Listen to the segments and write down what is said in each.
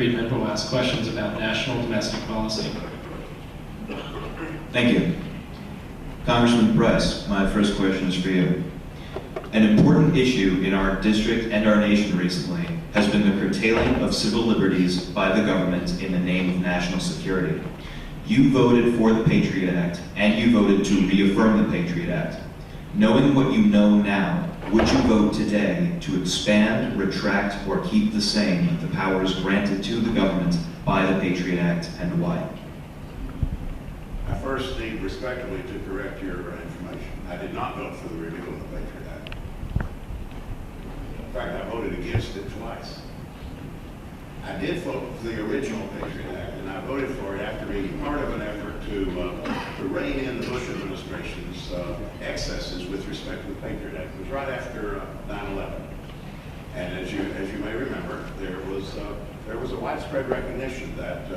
Friedman, who will ask questions about national domestic policy. Thank you. Congressman Price, my first question is for you. An important issue in our district and our nation recently has been the curtailing of civil liberties by the government in the name of national security. You voted for the Patriot Act, and you voted to reaffirm the Patriot Act. Knowing what you know now, would you vote today to expand, retract, or keep the same the powers granted to the government by the Patriot Act, and why? I first need respectfully to correct your information. I did not vote for the repeal of the Patriot Act. In fact, I voted against it twice. I did vote for the original Patriot Act, and I voted for it after being part of an effort to rein in the Bush administration's excesses with respect to the Patriot Act. It was right after 9/11, and as you may remember, there was a widespread recognition that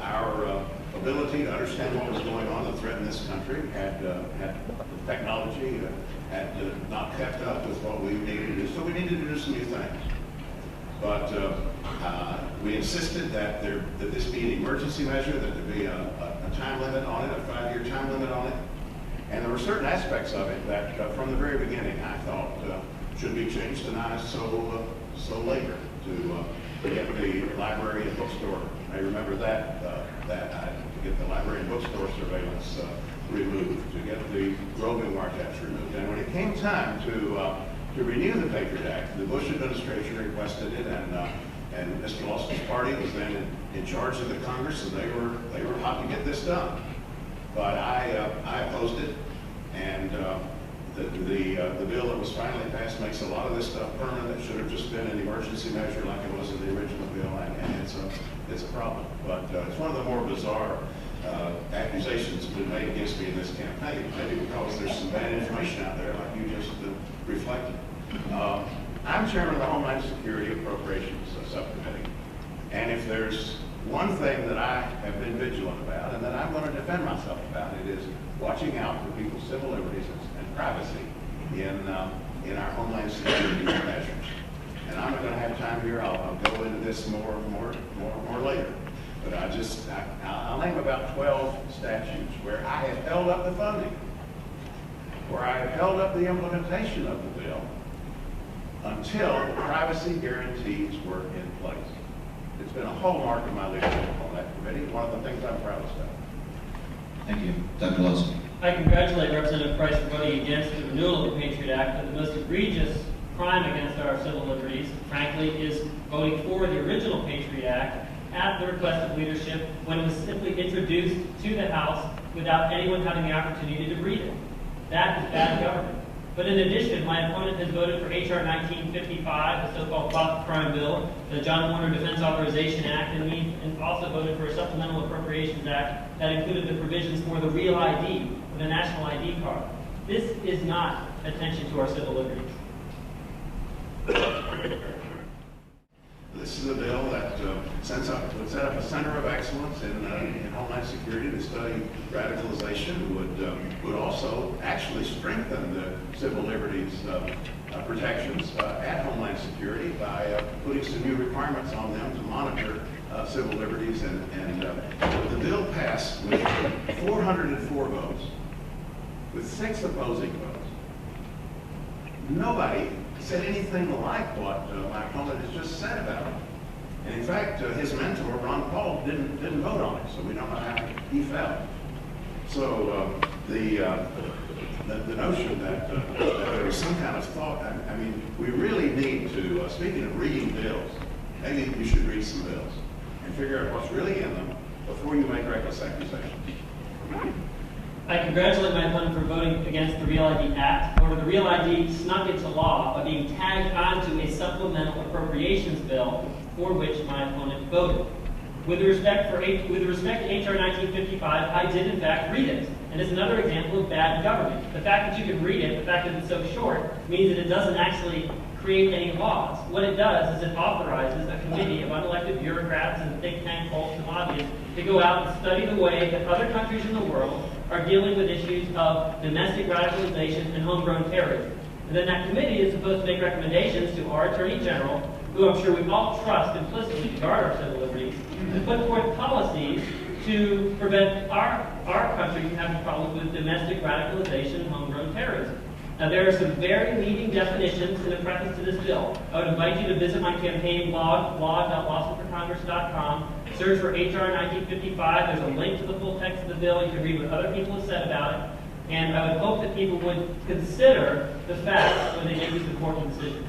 our ability to understand what was going on that threatened this country had the technology had not kept up with what we needed to do. So we needed to do some new things. But we insisted that this be an emergency measure, that there be a time limit on it, a 5-year time limit on it. And there were certain aspects of it that from the very beginning I thought should be changed, and I so later to get the library and bookstore. I remember that to get the library and bookstore surveillance removed, to get the roving wiretaps removed. And when it came time to renew the Patriot Act, the Bush administration requested it, and Mr. Lawson's party was then in charge of the Congress, and they were hot to get this done. But I opposed it, and the bill that was finally passed makes a lot of this stuff permanent. It should have just been an emergency measure like it was in the original bill, and it's a problem. But it's one of the more bizarre accusations that have been made against me in this campaign, maybe because there's some bad information out there like you just reflected. I'm chairman of the Homeland Security Appropriations Subcommittee, and if there's one thing that I have been vigilant about and that I'm going to defend myself about, it is watching out for people's civil liberties and privacy in our Homeland Security measures. And I'm not going to have time here. I'll go into this more later. But I'll name about 12 statutes where I have held up the funding, where I have held up the implementation of the bill until the privacy guarantees were in place. It's been a hallmark of my leadership on that committee, one of the things I'm proudest of. Thank you. Dr. Lawson. I congratulate Representative Price for voting against the renewal of the Patriot Act, but the most egregious crime against our civil liberties, frankly, is voting for the original Patriot Act at the request of leadership when it was simply introduced to the House without anyone having the opportunity to read it. That is bad government. But in addition, my opponent has voted for H.R. 1955, the so-called Cloth Crime Bill, the John Warner Defense Authorization Act, and also voted for a Supplemental Appropriations Act that included the provisions for the real ID, the national ID card. This is not attention to our civil liberties. This is a bill that would set up a center of excellence in Homeland Security to study radicalization, would also actually strengthen the civil liberties protections at Homeland Security by putting some new requirements on them to monitor civil liberties. And the bill passed with 404 votes, with 6 opposing votes. Nobody said anything like what my opponent has just said about it. And in fact, his mentor, Ron Paul, didn't vote on it, so we don't know how he felt. So the notion that there was some kind of thought, I mean, we really need to, speaking of reading bills, maybe you should read some bills and figure out what's really in them before you make reckless accusations. I congratulate my opponent for voting against the Real ID Act. However, the Real ID snuck into law by being tagged onto a supplemental appropriations bill for which my opponent voted. With respect to H.R. 1955, I did in fact read it. And it's another example of bad government. The fact that you can read it, the fact that it's so short, means that it doesn't actually create any laws. What it does is it authorizes a committee of unelected bureaucrats and think tank folks and lobbyists to go out and study the way that other countries in the world are dealing with issues of domestic radicalization and homegrown terrorism. And then that committee is supposed to make recommendations to our Attorney General, who I'm sure we all trust implicitly to guard our civil liberties, and put forth policies to prevent our country from having problems with domestic radicalization and homegrown terrorism. Now, there are some very leading definitions in the preface to this bill. I would invite you to visit my campaign blog, blog.lawsonforcongress.com. Search for HR 1955. There's a link to the full text of the bill. You can read what other people have said about it. And I would hope that people would consider the facts when they make these important decisions.